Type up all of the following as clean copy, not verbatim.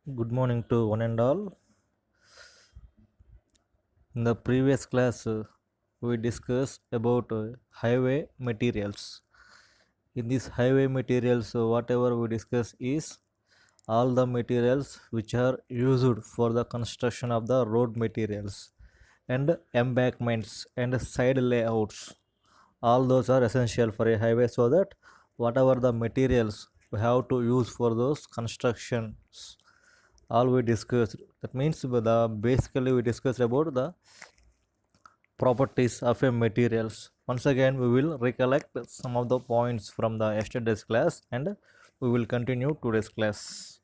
Good morning to one and all. In the previous class, we discussed about highway materials. In these highway materials, whatever we discuss is all the materials which are used for the construction of the road materials and embankments and side layouts. All those are essential for a highway so that whatever the materials we have to use for those constructions all we discussed. That means the basically we discussed about the properties of a materials. Once again we will recollect some of the points from the yesterday's class and we will continue today's class.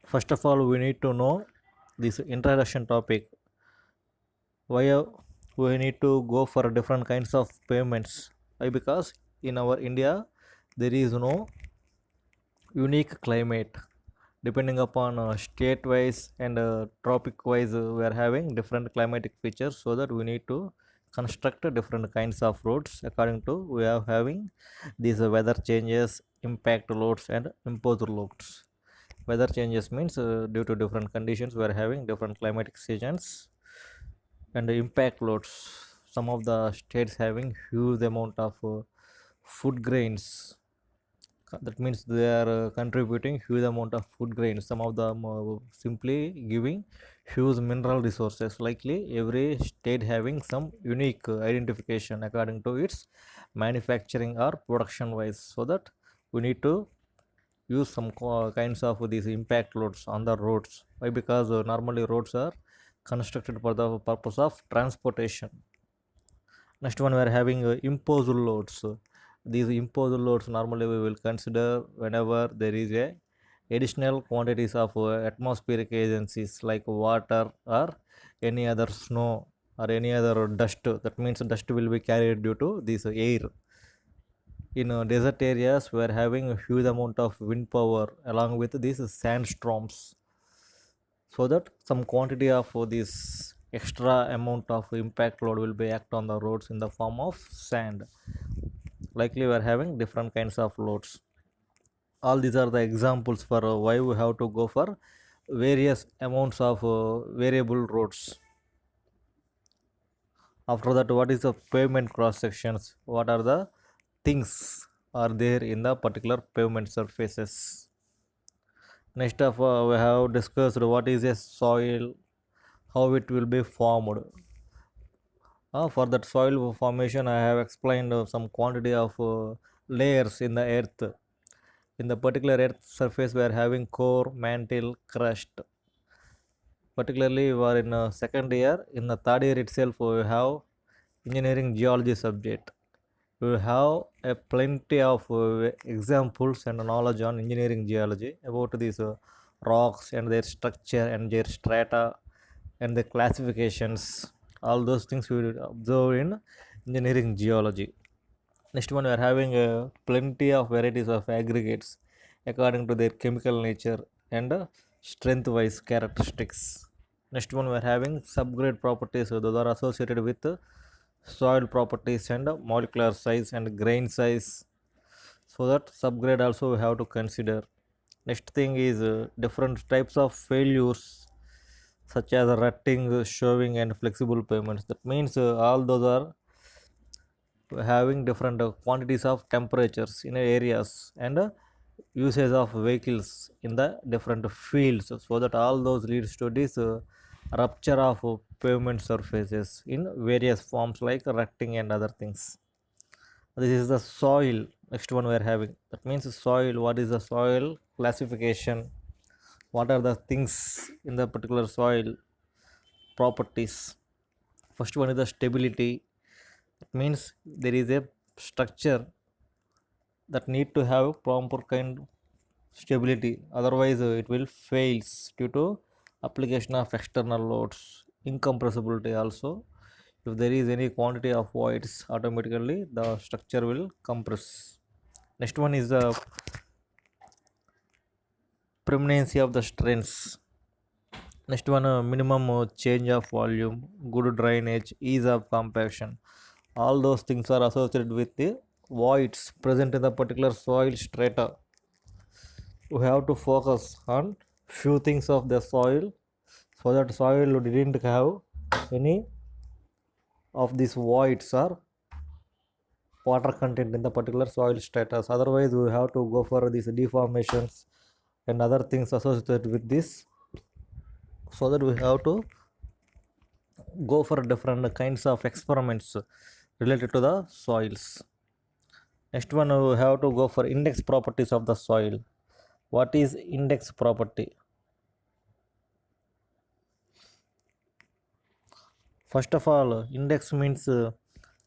First of all, we need to know this introduction topic. Why we need to go for different kinds of payments? Why? Because in our India there is no unique climate. Depending upon state wise and tropic wise, we are having different climatic features, so that we need to construct different kinds of roads according to we are having these weather changes, impact loads and imposed loads. Weather changes means due to different conditions we are having different climatic seasons. And the impact loads, some of the states having huge amount of food grains. That means they are contributing huge amount of food grains. Some of them simply giving huge mineral resources. Likely every state having some unique identification according to its manufacturing or production wise, so that we need to use some kinds of these impact loads on the roads. Why? Because normally roads are constructed for the purpose of transportation. Next one, we are having imposed loads. These imposed loads normally we will consider whenever there is a additional quantities of atmospheric agencies like water or any other snow or any other dust. That means dust will be carried due to this air. In desert areas, we are having a huge amount of wind power along with these sandstorms, so that some quantity of this extra amount of impact load will be act on the roads in the form of sand. Likely we are having different kinds of loads. All these are the examples for why we have to go for various amounts of variable roads. After that, what is the pavement cross sections? What are the things are there in the particular pavement surfaces? Next of we have discussed what is a soil, how it will be formed. For that soil formation, I have explained some quantity of layers in the earth. In the particular earth surface, we are having core, mantle, crust. Particularly, we are in second year. In the third year itself, we have engineering geology subject. We have a plenty of examples and knowledge on engineering geology about these rocks and their structure and their strata and the classifications. All those things we will observe in engineering geology. Next one, we are having plenty of varieties of aggregates according to their chemical nature and strength wise characteristics. Next one, we are having subgrade properties. So those are associated with soil properties and molecular size and grain size. So that subgrade also we have to consider. Next thing is different types of failures such as rutting, shoving, and flexible pavements. That means all those are having different quantities of temperatures in areas and usage of vehicles in the different fields, so that all those leads to this rupture of pavement surfaces in various forms like rutting and other things. This is the soil. Next one we are having, that means soil. What is the soil classification? What are the things in the particular soil properties? First one is the stability. It means there is a structure that need to have proper kind stability, otherwise it will fails due to application of external loads. Incompressibility also, if there is any quantity of voids, automatically the structure will compress. Next one is the permanency of the strengths. Next one, minimum change of volume, good drainage, ease of compaction. All those things are associated with the voids present in the particular soil strata. We have to focus on few things of the soil, so that soil didn't have any of these voids or water content in the particular soil status. Otherwise we have to go for these deformations and other things associated with this, so that we have to go for different kinds of experiments related to the soils. Next one, we have to go for index properties of the soil. What is index property? First of all, index means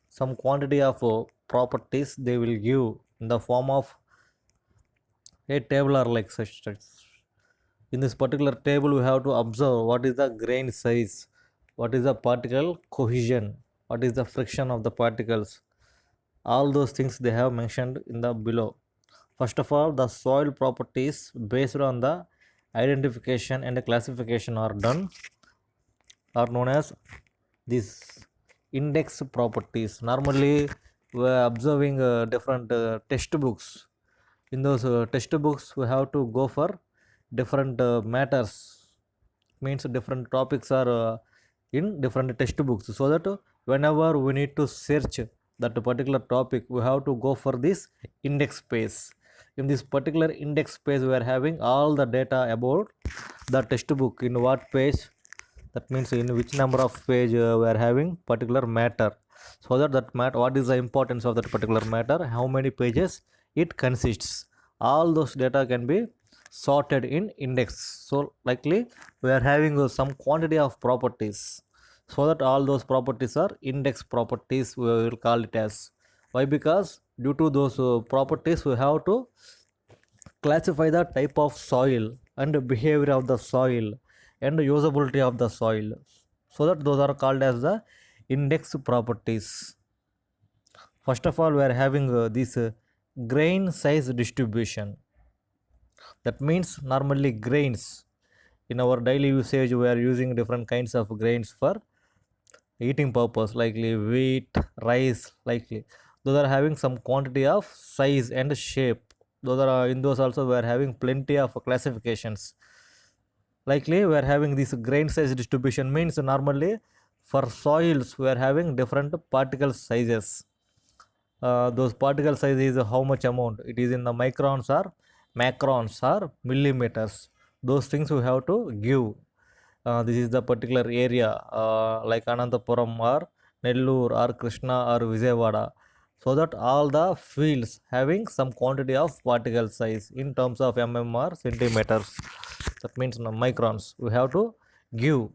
some quantity of properties they will give in the form of a table or like such. In this particular table we have to observe what is the grain size, what is the particle cohesion, what is the friction of the particles. All those things they have mentioned in the below. First of all, the soil properties based on the identification and classification are done, are known as these index properties. Normally we are observing different textbooks. In those textbooks we have to go for different matters, means different topics are in different textbooks, so that whenever we need to search that particular topic we have to go for this index space. In this particular index space we are having all the data about the textbook, in what page, that means in which number of page we are having particular matter, so that that matter, what is the importance of that particular matter, how many pages it consists, all those data can be sorted in index. So likely we are having some quantity of properties, so that all those properties are index properties, we will call it as. Why? Because due to those properties we have to classify the type of soil and behavior of the soil and usability of the soil, so that those are called as the index properties. First of all, we are having this grain size distribution. That means normally grains, in our daily usage we are using different kinds of grains for eating purpose, likely wheat, rice, likely those are having some quantity of size and shape. Those are in those also we are having plenty of classifications. Likely we are having this grain size distribution, means normally for soils we are having different particle sizes. Those particle size is how much amount it is in the microns or macrons or millimeters. Those things we have to give. This is the particular area like Anantapuram or Nellore or Krishna or Vijayawada, so that all the fields having some quantity of particle size in terms of mm or centimeters, that means microns we have to give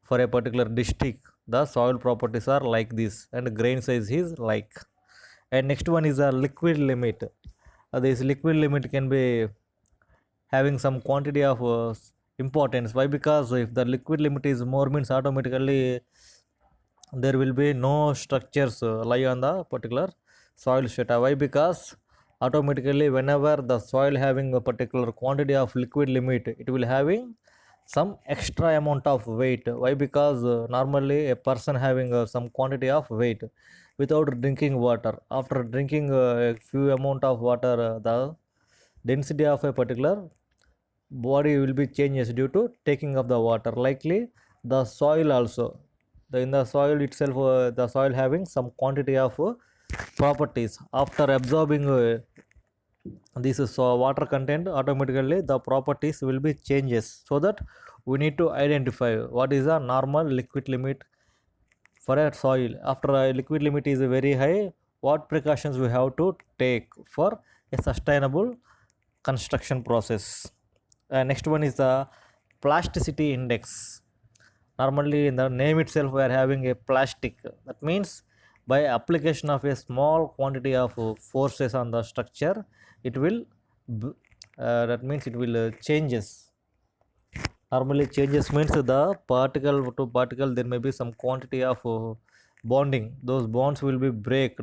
for a particular district. The soil properties are like this and grain size is like. And next one is a liquid limit. This liquid limit can be having some quantity of importance. Why? Because if the liquid limit is more, means automatically there will be no structures lie on the particular soil strata. Why? Because automatically whenever the soil having a particular quantity of liquid limit, it will having some extra amount of weight. Why? Because normally a person having some quantity of weight without drinking water, after drinking a few amount of water, the density of a particular body will be changes due to taking of the water. Likely the soil also, in the soil itself, the soil having some quantity of properties, after absorbing this is water content, automatically the properties will be changes, so that we need to identify what is the normal liquid limit for a soil. After a liquid limit is very high, what precautions we have to take for a sustainable construction process. Next one is the plasticity index. Normally in the name itself we are having a plastic, that means by application of a small quantity of forces on the structure, it will that means it will changes. Normally changes means the particle to particle there may be some quantity of bonding, those bonds will be breaked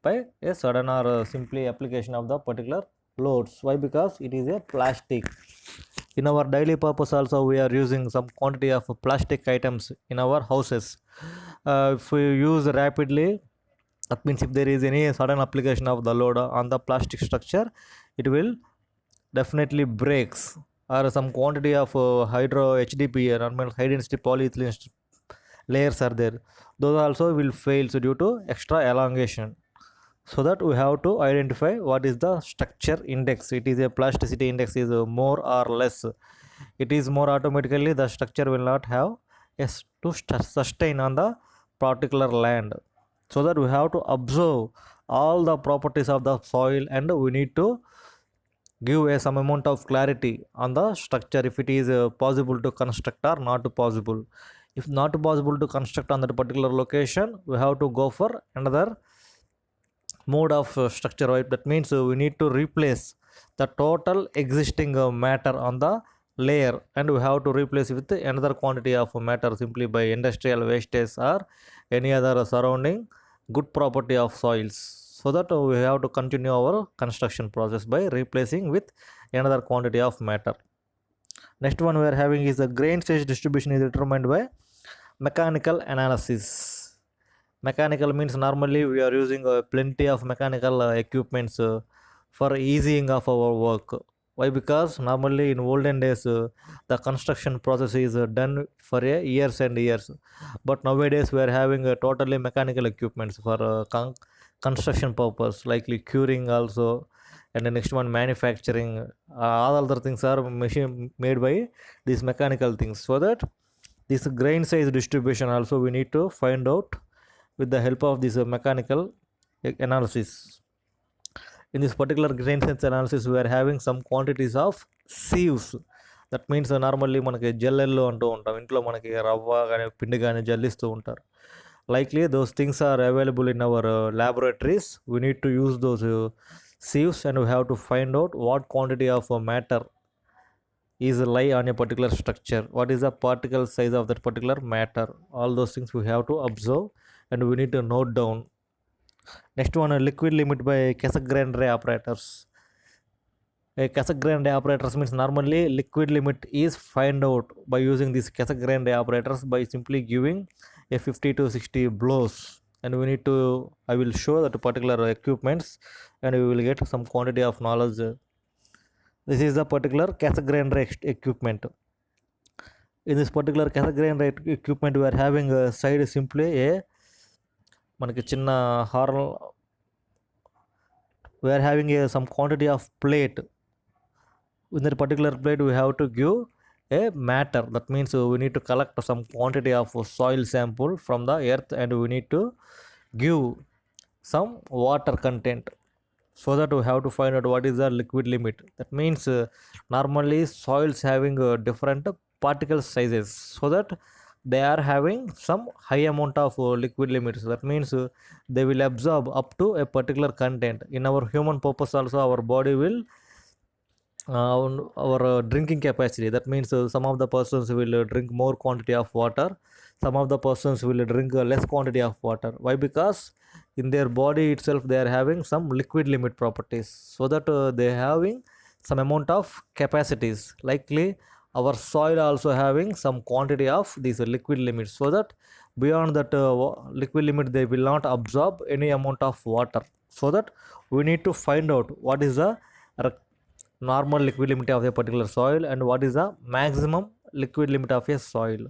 by a sudden or simply application of the particular loads. Why? Because it is a plastic. In our daily purpose also we are using some quantity of plastic items in our houses. If we use rapidly, that means if there is any sudden application of the load on the plastic structure, it will definitely breaks. or some quantity of hydro HDP, normal high density polyethylene layers are there, those also will fail due to extra elongation. So that we have to identify what is the structure index. It is a plasticity index is more or less. It is more, automatically the structure will not have to sustain on the particular land. So that we have to observe all the properties of the soil, and we need to give some amount of clarity on the structure, if it is possible to construct or not possible. If not possible to construct on that particular location, we have to go for another mode of structure, right? That means we need to replace the total existing matter on the layer, and we have to replace with another quantity of matter simply by industrial wastage or any other surrounding good property of soils. So that we have to continue our construction process by replacing with another quantity of matter. Next one we are having is the grain size distribution is determined by mechanical analysis. Mechanical means normally we are using plenty of mechanical equipments for easing of our work. Why? Because normally in olden days the construction process is done for years and years, but nowadays we are having totally mechanical equipments for construction purpose, likely curing also, and the next one manufacturing. All other things are machine made by these mechanical things. So that this grain size distribution also we need to find out with the help of this mechanical analysis. In this particular grain sense analysis, we are having some quantities of sieves. That means normally మనకి జల్లెళ్ళు అంటూ ఉంటాం, ఇంట్లో మనకి రవ్వ కానీ పిండి కానీ జల్లిస్తూ ఉంటారు. Likely those things are available in our laboratories. We need to use those sieves, and we have to find out what quantity of matter is lie on a particular structure, what is the particle size of that particular matter. All those things we have to observe and we need to note down. Next one, a liquid limit by Cassegrain ray operators. A Cassegrain ray operators means normally liquid limit is find out by using these Cassegrain ray operators by simply giving a 50 to 60 blows, and we need to, I will show that particular equipments and we will get some quantity of knowledge. This is the particular Cassegrain ray equipment. In this particular Cassegrain ray equipment we are having a side simply a మనకి చిన్న horn, we are having some quantity of plate. In that particular plate we have to give a matter. That means we need to collect some quantity of soil sample from the earth, and we need to give some water content, so that we have to find out what is the liquid limit. That means normally soils having different particle sizes, so that they are having some high amount of liquid limits. That means they will absorb up to a particular content. In our human purpose also, our body will our drinking capacity. That means some of the persons will drink more quantity of water, some of the persons will drink less quantity of water. Why? Because in their body itself they are having some liquid limit properties, so that they are having some amount of capacities. Likely our soil also having some quantity of these liquid limits, so that beyond that liquid limit they will not absorb any amount of water. So that we need to find out what is the normal liquid limit of a particular soil and what is the maximum liquid limit of a soil.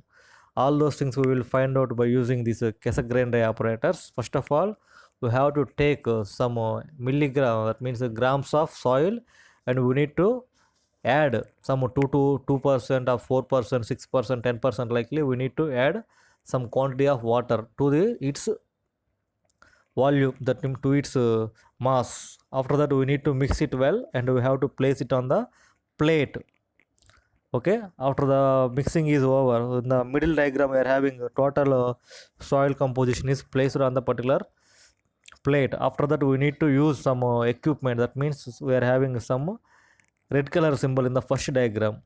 All those things we will find out by using these Cassegrain ray operators. First of all, we have to take some milligram, that means grams of soil, and we need to add some 2 to 2% or 4%, 6%, 10%, likely we need to add some quantity of water to its volume, that to its mass. After that we need to mix it well, and we have to place it on the plate. Okay, after the mixing is over, in the middle diagram we are having total soil composition is placed on the particular plate. After that we need to use some equipment. That means we are having some red color symbol in the first diagram.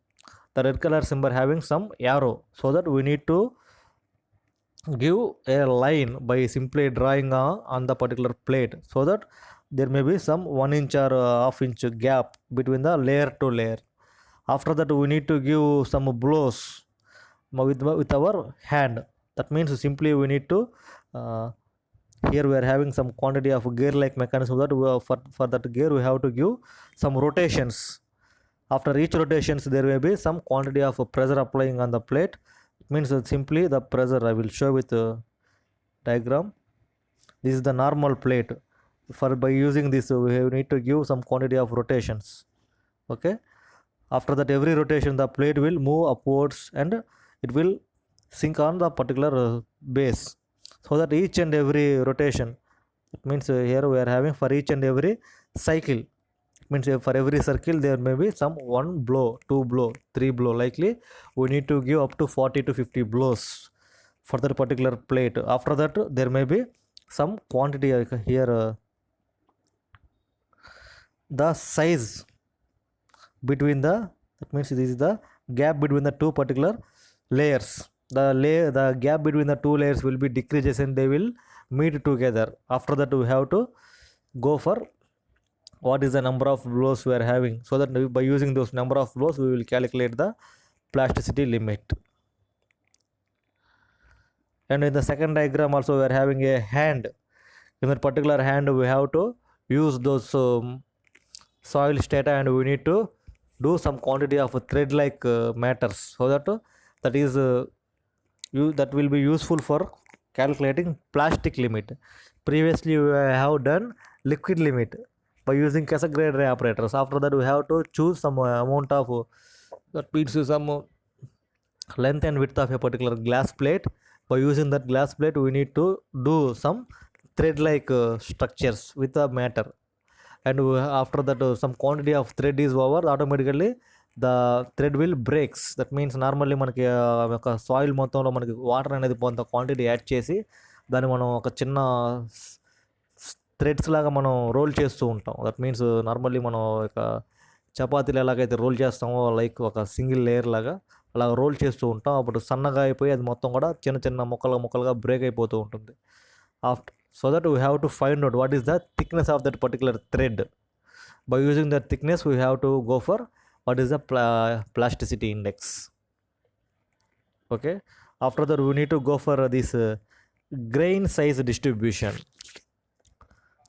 The red color symbol having some arrow, so that we need to give a line by simply drawing on the particular plate, so that there may be some 1 inch or half inch gap between the layer to layer. After that we need to give some blows with our hand. That means simply we need to here we are having some quantity of gear like mechanism, that for that gear we have to give some rotations. After each rotations there may be some quantity of pressure applying on the plate. It means simply the pressure. I will show with diagram. This is the normal plate. For by using this we need to give some quantity of rotations. Okay, after that every rotation the plate will move upwards and it will sink on the particular base, so that each and every rotation, it means here we are having for each and every cycle, it means for every circle there may be some one blow, two blow, three blow, likely we need to give up to 40 to 50 blows for that particular plate. After that there may be some quantity here, the size between the, that means this is the gap between the two particular layers. The gap between the two layers will be decreases and they will meet together. After that we have to go for what is the number of blows we are having, so that by using those number of blows we will calculate the plasticity limit. And in the second diagram also we are having a hand. In that particular hand we have to use those soil strata and we need to do some quantity of thread like matters, so that that is that will be useful for calculating plastic limit. Previously we have done liquid limit by using Cassegrain ray operators. After that we have to choose some amount of that means some length and width of a particular glass plate. By using that glass plate we need to do some thread like structures with the matter, and after that some quantity of thread is over, automatically the thread will breaks. That means normally మనకి ఒక soil మొత్తంలో మనకి water అనేది కొంత quantity add చేసి దాన్ని మనం ఒక చిన్న థ్రెడ్స్ లాగా మనం రోల్ చేస్తూ ఉంటాం. దట్ మీన్స్ నార్మల్లీ మనం ఒక చపాతీలు ఎలాగైతే రోల్ చేస్తామో లైక్ ఒక సింగిల్ లేయర్ లాగా అలా రోల్ చేస్తూ ఉంటాం. అప్పుడు సన్నగా అయిపోయి అది మొత్తం కూడా చిన్న చిన్న ముక్కలుగా బ్రేక్ అయిపోతూ ఉంటుంది. After, so that we have to find out what is the thickness of that particular thread. By using that thickness we have to go for what is the plasticity index. Okay, after that we need to go for this grain size distribution.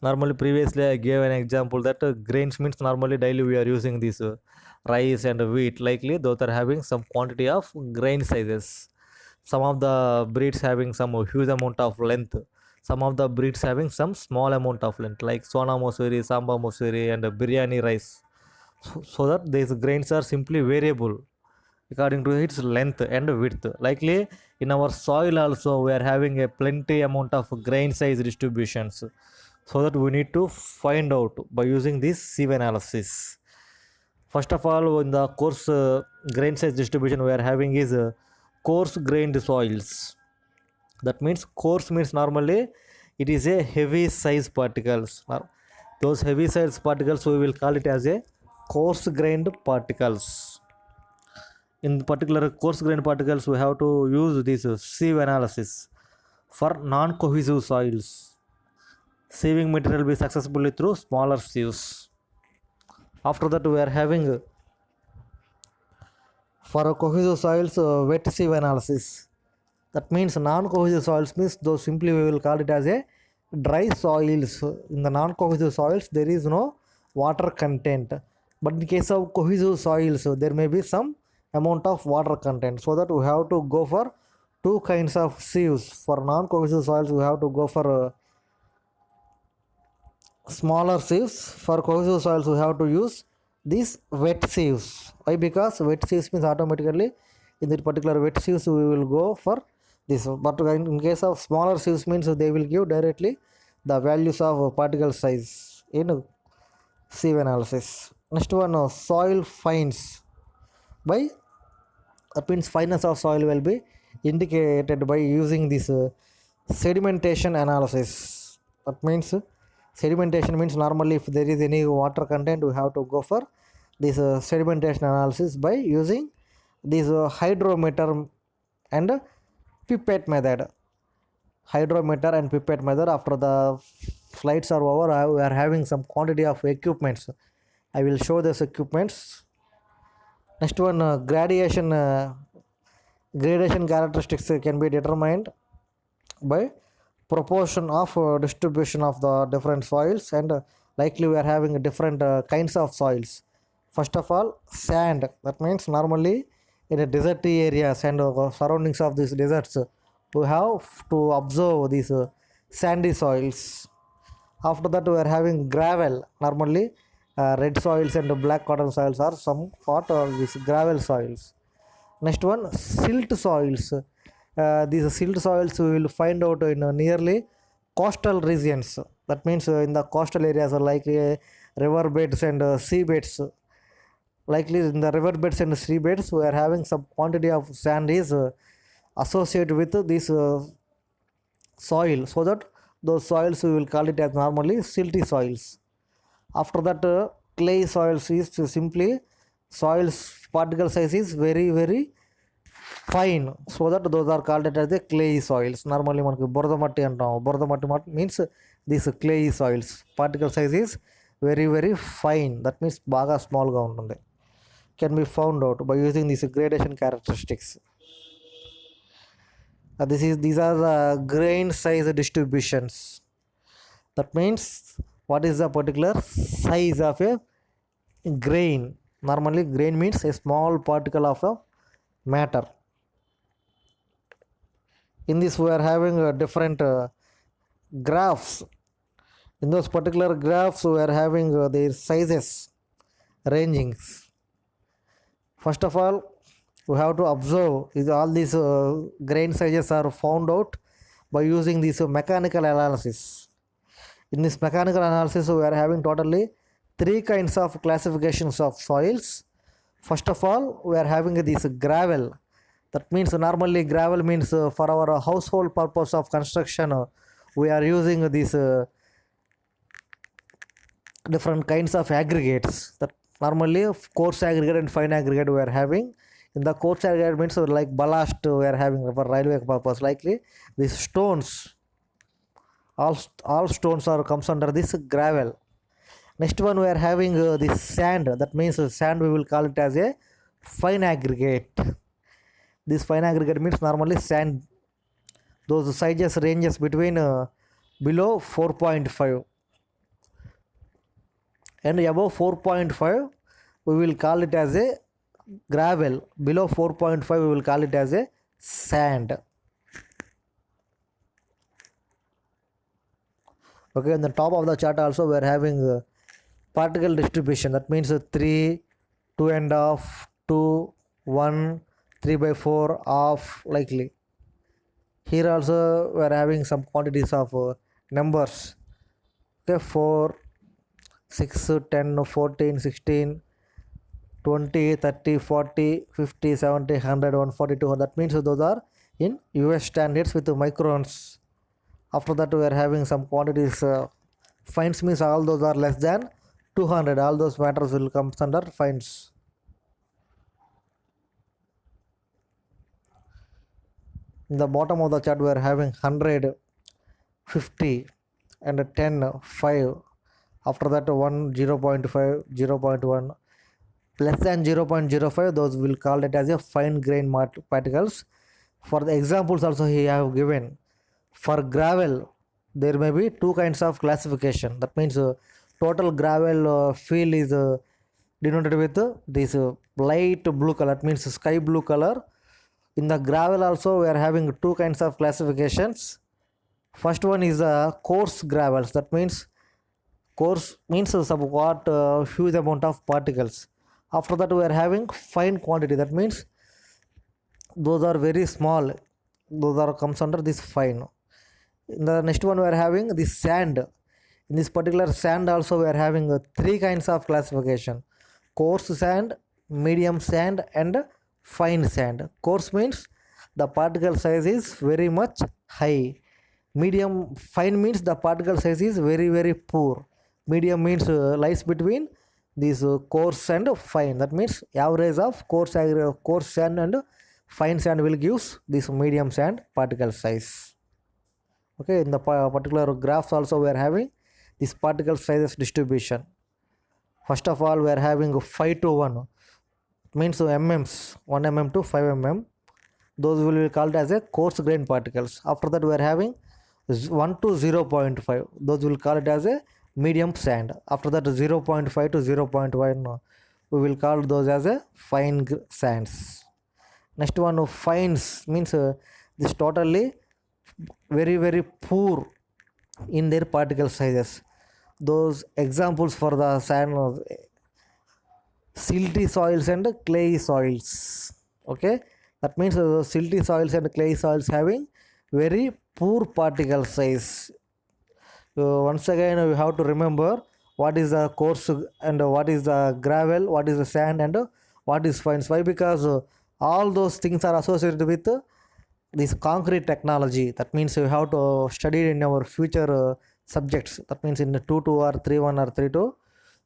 Normally previously I gave an example that grains means normally daily we are using this rice and wheat, likely those are having some quantity of grain sizes. Some of the breeds having some huge amount of length, some of the breeds having some small amount of length like Sona Masuri, Samba Masuri and biryani rice, so that these grains are simply variable according to its length and width. Likely in our soil also we are having a plenty amount of grain size distributions, so that we need to find out by using this sieve analysis. First of all, in the coarse grain size distribution we are having is coarse grained soils. That means coarse means normally it is a heavy size particles. Those heavy size particles we will call it as a coarse grained particles. In particular coarse grained particles we have to use this sieve analysis for non-cohesive soils. Sieving material will be successfully through smaller sieves. After that we are having for cohesive soils wet sieve analysis. That means non-cohesive soils means those simply we will call it as a dry soils. In the non-cohesive soils there is no water content, but in case of cohesive soils there may be some amount of water content, so that we have to go for two kinds of sieves. For non-cohesive soils we have to go for smaller sieves. For cohesive soils we have to use these wet sieves. Why? Because wet sieves means automatically in that particular wet sieves we will go for this, but in case of smaller sieves means they will give directly the values of particle size in sieve analysis. Next one, soil fines. By that means fineness of soil will be indicated by using this sedimentation analysis. That means sedimentation means normally if there is any water content we have to go for this sedimentation analysis by using this hydrometer and pipette method. Hydrometer and pipette method. After the slides are over we are having some quantity of equipments. I will show these equipments. Next one, gradation characteristics can be determined by proportion of distribution of the different soils, and likely we are having different kinds of soils. First of all, sand. That means normally in a deserty areas and surroundings of these deserts, we have to observe these sandy soils. After that, we are having gravel. Normally, red soils and black cotton soils are some part of these gravel soils. Next one, silt soils. These silt soils we will find out in nearly coastal regions. That means in the coastal areas like river beds and sea beds. Likely in the river beds and sea beds, we are having some quantity of sand is associated with this soil, so that those soils we will call it as normally silty soils. After that, clay soils is simply soils particle size is very fine, so that those are called it as the clay soils. Normally మనకి బురద మట్టి అంటాం. బురద మట్టి means this clay soils particle size is very fine. That means బాగా స్మాల్గా ఉంటుంది. Can be found out by using these gradation characteristics. These are the grain size distributions. That means what is the particular size of a grain. Normally grain means a small particle of a matter. In this we are having different graphs. In those particular graphs we are having their sizes rangings. First of all, we have to observe is all these grain sizes are found out by using this mechanical analysis. In this mechanical analysis, we are having totally three kinds of classifications of soils. First of all, we are having this gravel. That means normally gravel means for our household purpose of construction, we are using these different kinds of aggregates. That normally coarse aggregate and fine aggregate we are having. In the coarse aggregate means like ballast we are having for railway purpose. Likely these stones, all stones are comes under this gravel. Next one we are having this sand. That means sand we will call it as a fine aggregate. This fine aggregate means normally sand, those sizes ranges between below 4.5 and above 4.5 we will call it as a gravel. Below 4.5 we will call it as a sand. Okay, on the top of the chart also we are having particle distribution. That means 3, 2.5, 2, 1, 3/4, half, likely. Here also we are having some quantities of numbers. Okay, 4, 6, 10, 14, 16, 20, 30, 40, 50, 70, 100, 140, 200. That means those are in US standards with microns. After that we are having some quantities. Fines means all those are less than 200. All those matters will come under fines. In the bottom of the chart we are having 100, 50 and 10, 5. After that 1, 0.5, 0.1. Less than 0.05 those will call it as a fine grain particles. For the examples also he have given. For gravel there may be two kinds of classification. That means total gravel field is denoted with this light blue color. That means sky blue color. In the gravel also we are having two kinds of classifications. First one is coarse gravels. That means coarse means somewhat huge amount of particles. After that we are having fine quantity. That means those are very small. Those are comes under this fine. In the next one we are having this sand. In this particular sand also we are having three kinds of classification: coarse sand, medium sand and fine sand. Coarse means the particle size is very much high. Medium, fine means the particle size is very poor. Medium means lies between these coarse and fine. That means average of coarse sand and fine sand will gives this medium sand particle size. Okay, in the particular graphs also we are having this particle sizes distribution. First of all we are having 5 to 1, means mms, 1 mm to 5 mm. Those will be called as a coarse grain particles. After that we are having 1 to 0.5. Those will call it as a medium sand. After that 0.5 to 0.1 we will call those as a fine sands. Next one, fines means this totally very poor in their particle sizes. Those examples for the sand, silty soils and clay soils. Okay, that means silty soils and clay soils having very poor particle size. Once again, we have to remember what is the coarse and what is the gravel, what is the sand, and what is fines. Why? Because all those things are associated with this concrete technology. That means we have to study it in our future subjects. That means in the 2 2 or 3 1 or 3 2,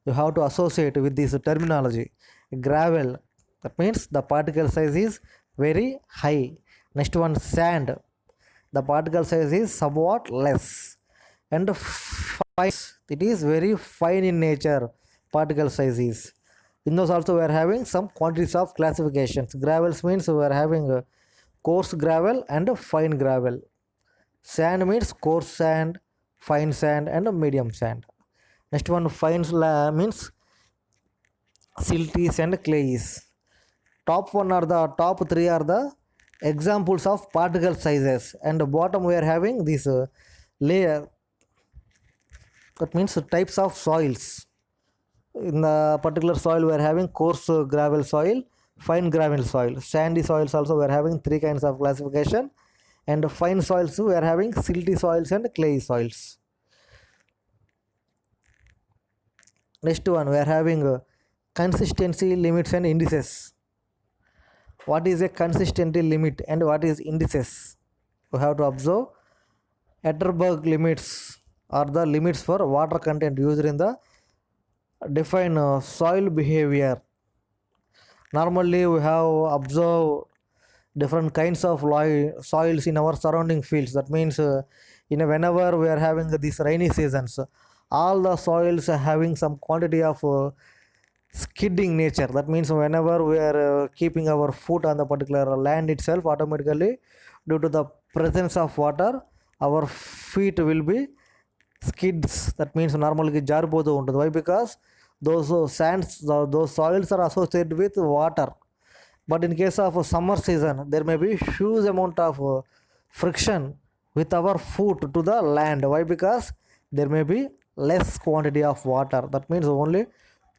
you have to associate with this terminology. Gravel, that means the particle size is very high. Next one, sand, the particle size is somewhat less. And fines, it is very fine in nature, particle size is. In those also we are having some quantities of classifications. Gravels means we are having coarse gravel and fine gravel. Sand means coarse sand, fine sand, and medium sand. Next one, fines means silties and clays. Top three are the examples of particle sizes, and the bottom we are having this layer. That means types of soils. In the particular soil we are having coarse gravel soil, fine gravel soil. Sandy soils also we are having three kinds of classification, and fine soils we are having silty soils and clay soils. Next one, we are having consistency limits and indices. What is a consistency limit and what is indices? We have to observe. Atterberg limits are the limits for water content used in the define soil behavior. Normally we have observed different kinds of soils in our surrounding fields. That means whenever we are having these rainy seasons, all the soils are having some quantity of skidding nature. That means whenever we are keeping our foot on the particular land itself, automatically due to the presence of water, our feet will be skids. That means normally jarbodu untadu. Why? Because those sands, those soils are associated with water. But in case of summer season, there may be huge amount of friction with our foot to the land. Why? Because there may be less quantity of water. That means only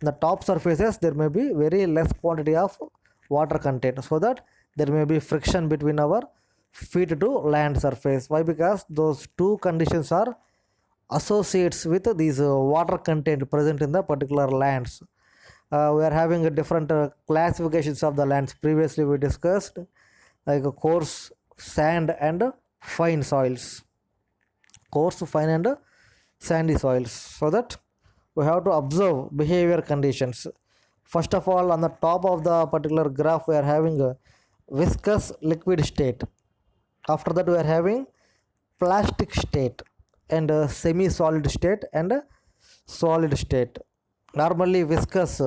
in the top surfaces there may be very less quantity of water content, so that there may be friction between our feet to land surface. Why? Because those two conditions are associates with these water content present in the particular lands. We are having a different classifications of the lands. Previously we discussed like coarse sand and fine soils, coarse, fine, and sandy soils, so that we have to observe behavior conditions. First of all, on the top of the particular graph we are having a viscous liquid state. After that we are having plastic state and semi-solid state and solid state. Normally viscous,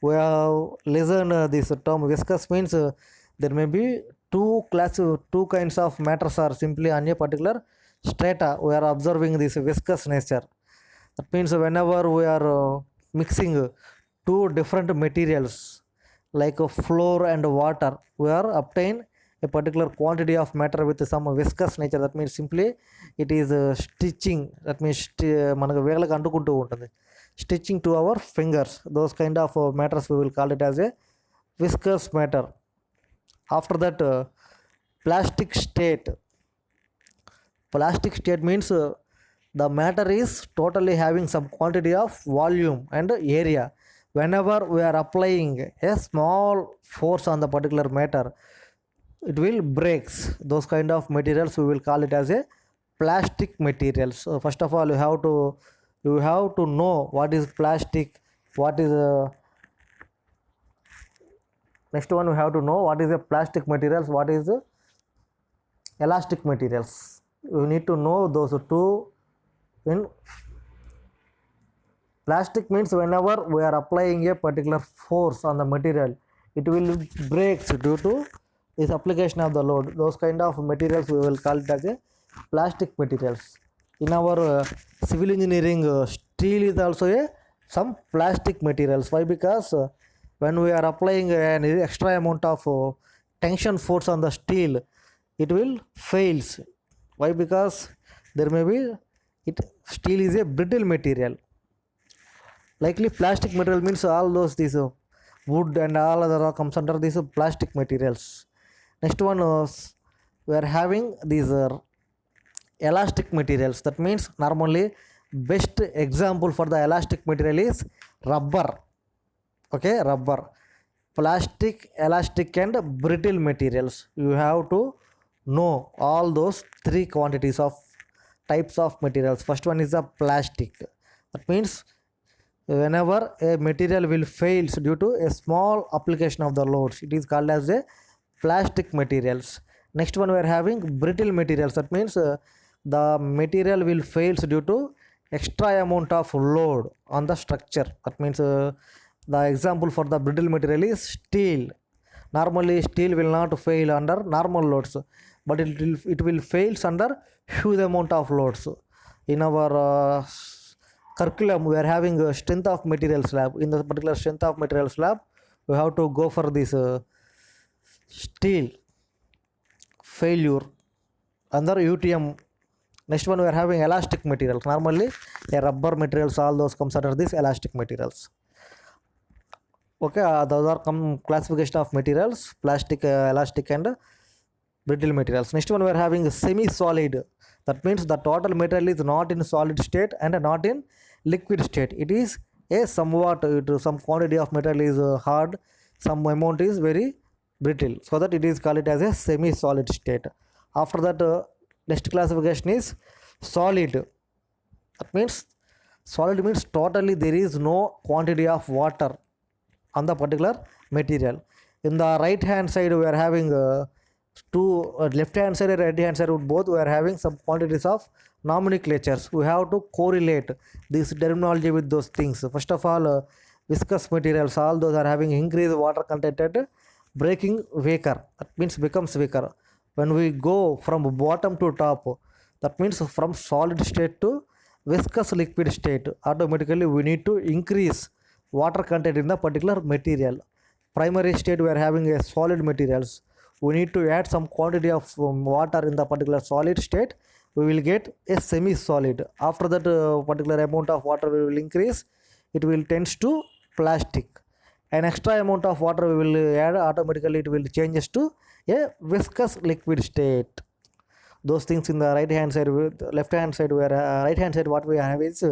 we have listened this term. Viscous means there may be two kinds of matters are simply on a particular strata. We are observing this viscous nature. That means whenever we are mixing two different materials like flour and water, we are obtain a particular quantity of matter with some viscous nature. That means simply it is stitching. That means మనకు వేళ్ళకి అంటుకుంటూ ఉంటుంది, stitching to our fingers. Those kind of matters we will call it as a viscous matter. After that, plastic state. Plastic state means the matter is totally having some quantity of volume and area. Whenever we are applying a small force on the particular matter, it will breaks. Those kind of materials we will call it as a plastic materials. So first of all you have to know what is plastic, what is next one we have to know what is a plastic materials, what is elastic materials. You need to know those two. In plastic means whenever we are applying a particular force on the material, it will breaks due to this application of the load. Those kind of materials we will call it as a plastic materials. In our civil engineering, steel is also a some plastic materials. Why? Because when we are applying an extra amount of tension force on the steel, it will fails. Why? Because there may be it steel is a brittle material. Likely plastic material means all those these wood and all other comes under these plastic materials. Next one is we are having these elastic materials. That means normally best example for the elastic material is rubber. Okay, rubber, plastic, elastic and brittle materials. You have to know all those three quantities of types of materials. First one is the plastic. That means whenever a material will fails due to a small application of the loads, it is called as a plastic materials. Next one we are having brittle materials. That means the material will fails due to extra amount of load on the structure. That means the example for the brittle material is steel. Normally steel will not fail under normal loads, but it will fails under huge amount of loads. In our curriculum we are having a strength of materials lab. In the particular strength of materials lab we have to go for this steel failure under UTM. Next one we are having elastic materials. Normally a rubber materials, all those comes under this elastic materials. Okay, those are come classification of materials: plastic, elastic and brittle materials. Next one we are having semi solid. That means the total material is not in solid state and not in liquid state. It is a somewhat some quantity of material is hard, some amount is very brittle, so that it is called it as a semi solid state. After that next classification is solid. That means solid means totally there is no quantity of water on the particular material. In the right hand side we are having two left hand side and right hand side, both we are having some quantities of nomenclatures. We have to correlate this terminology with those things. First of all viscous materials, all those are having increased water content at breaking weaker. That means becomes weaker. When we go from bottom to top, that means from solid state to viscous liquid state, automatically we need to increase water content in the particular material. Primary state we are having a solid materials, we need to add some quantity of water in the particular solid state, we will get a semi solid. After that particular amount of water we will increase, it will tends to plastic. An extra amount of water we will add, automatically it will changes to a viscous liquid state. Those things in the right hand side, with left hand side where right hand side what we have is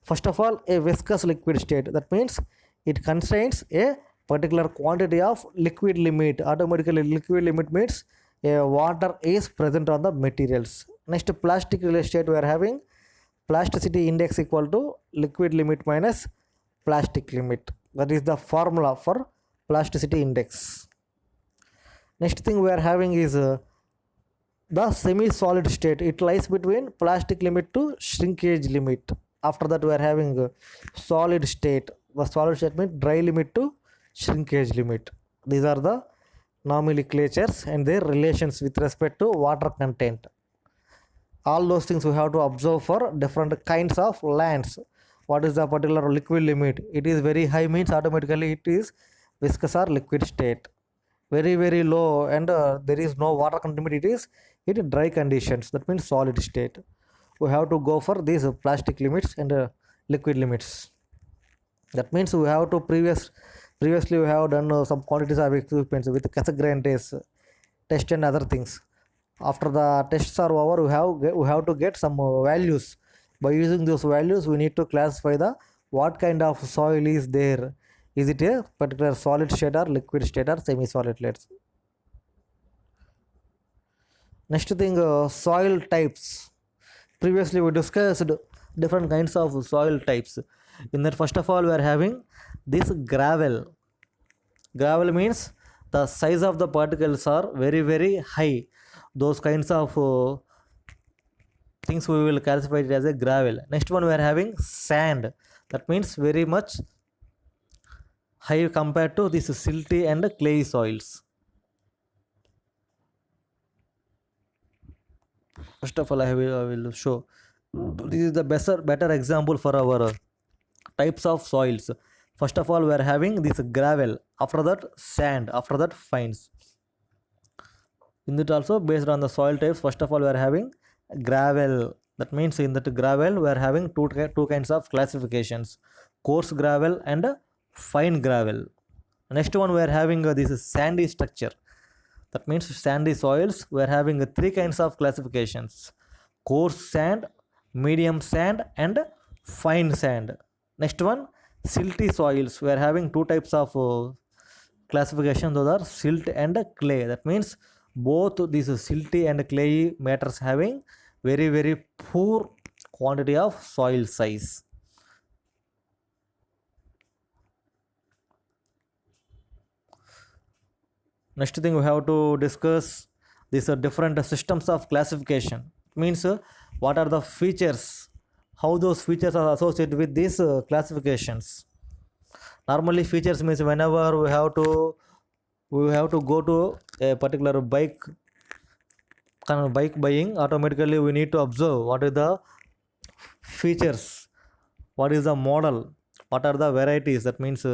first of all a viscous liquid state. That means it contains a particular quantity of liquid limit. Automatically liquid limit means a water is present on the materials. Next plastic state we are having plasticity index equal to liquid limit minus plastic limit. That is the formula for plasticity index. Next thing we are having is the semi solid state. It lies between plastic limit to shrinkage limit. After that we are having solid state. The solid state means dry limit to shrinkage limit. These are the nomenclatures and their relations with respect to water content. All those things we have to observe for different kinds of lands. What is the particular liquid limit? It is very high means automatically it is viscous or liquid state. Very very low and there is no water content, it is in dry conditions. That means solid state. We have to go for these plastic limits and liquid limits. That means we have to previously we have done some quantities of equipments with Cassegrain test and other things. After the tests are over, we have to get some values. By using those values we need to classify the what kind of soil is there. Is it a particular solid state or liquid state or semi solid state? Next thing soil types. Previously we discussed different kinds of soil types. In that first of all we are having this gravel. Gravel means the size of the particles are very very high. Those kinds of things we will classify it as a gravel. Next one we are having sand. That means very much high compared to this silty and clay soils. First of all I will show this is the better example for our types of soils. First of all, we are having this gravel, after that sand, after that fines. In that also, based on the soil types, first of all we are having gravel. That means in that gravel we are having two kinds of classifications: coarse gravel and fine gravel. Next one, we are having this sandy structure. That means sandy soils, we are having three kinds of classifications: coarse sand, medium sand, and fine sand. Next one, silty soils, we are having two types of classification. Those are silt and clay. That means both these silty and clayey matters having very poor quantity of soil size. Next thing, we have to discuss these different systems of classification. Means what are the features, how those features are associated with these classifications. Normally features means whenever we have to go to a particular bike buying, automatically we need to observe what is the features, what is the model, what are the varieties. That means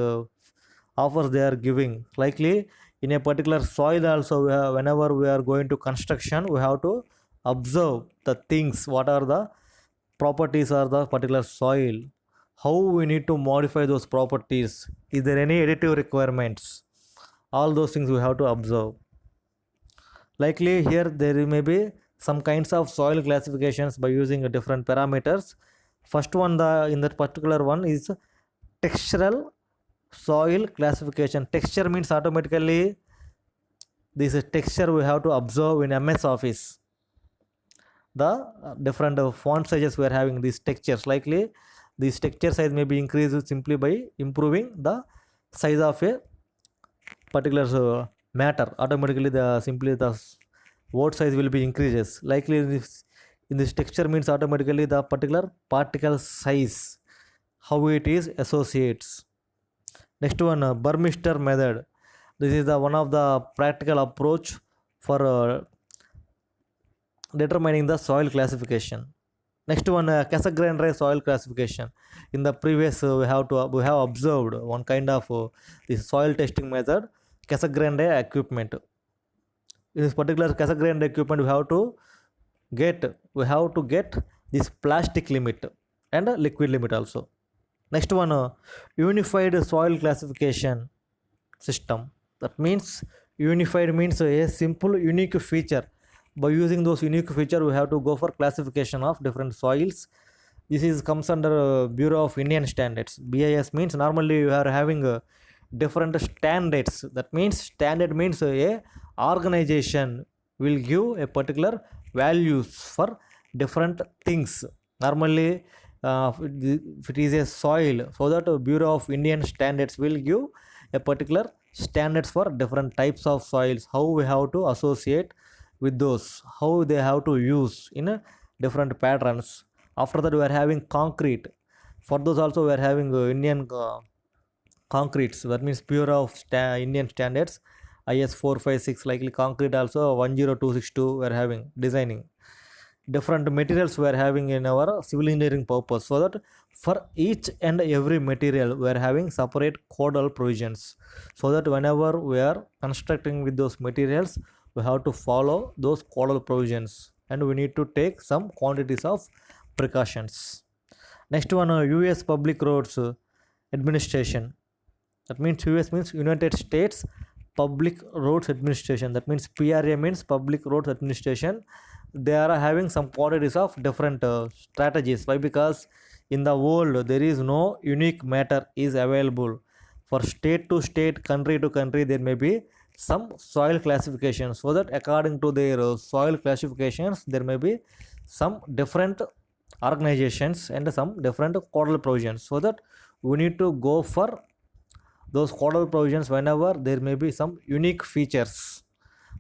offers they are giving. Likely in a particular soil also, whenever we are going to construction, we have to observe the things, what are the properties of the particular soil, how we need to modify those properties, is there any additive requirements, all those things we have to observe. Likely here there may be some kinds of soil classifications by using different parameters. First one, in that particular one is textural soil classification. Texture means automatically this texture we have to observe in MS Office. The different font sizes we are having these textures. Likely this texture size may be increased simply by improving the size of a particular matter. Automatically the word size will be increases. Likely in this texture means automatically the particular particle size, how it is associates. Next one, Burmester method. This is the one of the practical approach for determining the soil classification. Next one, Casagrande soil classification. In the previous, we have observed one kind of this soil testing method, Casagrande equipment. In this particular Casagrande equipment, we have to get this plastic limit and liquid limit also. Next one, unified soil classification system. That means unified means a simple unique feature. By using those unique feature, we have to go for classification of different soils. This is comes under Bureau of Indian Standards. BIS means normally you are having different standards. That means standard means a organization will give a particular values for different things. Normally if it is a soil, so that Bureau of Indian Standards will give a particular standards for different types of soils, how we have to associate with those, how they have to use in different patterns. After that we are having concrete. For those also we are having Indian concretes. That means Bureau of Indian Standards, IS 456. Likely concrete also 10262 we are having designing. Different materials we are having in our civil engineering purpose, so that for each and every material we are having separate codal provisions, so that whenever we are constructing with those materials, we have to follow those codal provisions and we need to take some quantities of precautions. Next one, US Public Roads Administration. That means US means United States Public Roads Administration. That means PRA means Public Roads Administration. They are having some quantities of different strategies. Why? Because in the world there is no unique matter is available. For state to state, country to country, there may be some soil classifications, so that according to their soil classifications there may be some different organizations and some different codal provisions, so that we need to go for those codal provisions whenever there may be some unique features.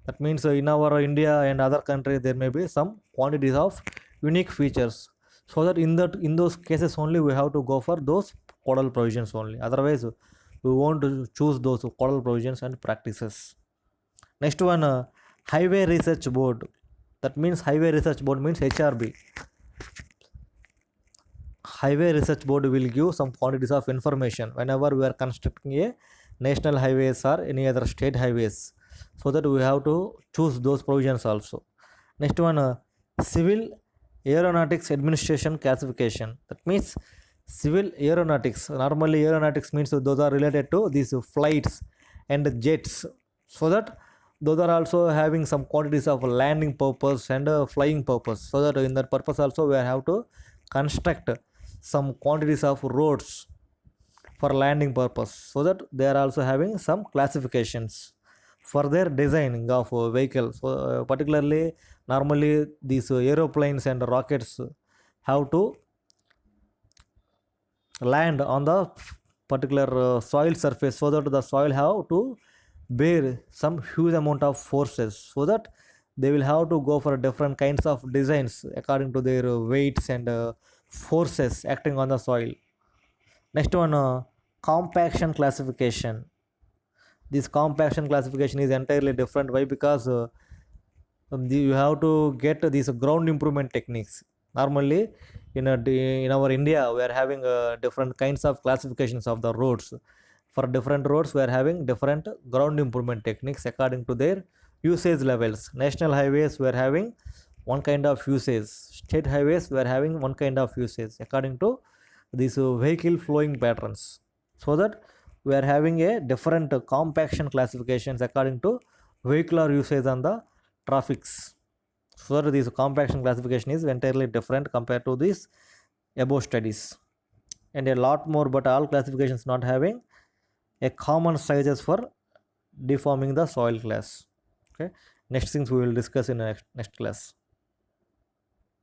That means in our India and other countries there may be some quantities of unique features, so that in those cases only we have to go for those codal provisions only. Otherwise we want to choose those codal provisions and practices. Next one, Highway Research Board. That means Highway Research Board means HRB. highway research board will give some quantities of information whenever we are constructing a national highways or any other state highways, so that we have to choose those provisions also. Next one, civil aeronautics administration classification. That means civil aeronautics, normally aeronautics means those are related to these flights and jets, so that those are also having some quantities of landing purpose and flying purpose, so that in that purpose also we have to construct some quantities of roads for landing purpose, so that they are also having some classifications for their designing of vehicles. So particularly normally these aeroplanes and rockets have to land on the particular soil surface, so that the soil have to bear some huge amount of forces, so that they will have to go for different kinds of designs according to their weights and forces acting on the soil. Next one, compaction classification. This compaction classification is entirely different. Why? Because you have to get these ground improvement techniques. Normally, in our India, we are having different kinds of classifications of the roads. For different roads, we are having different ground improvement techniques according to their usage levels. National highways, we are having one kind of usage. State highways, we are having one kind of usage according to these vehicle flowing patterns, so that we are having a different compaction classifications according to vehicular usage on the traffics, so that this compaction classification is entirely different compared to these above studies, and a lot more, but all classifications not having a common sizes for deforming the soil class. Okay, next things we will discuss in next class.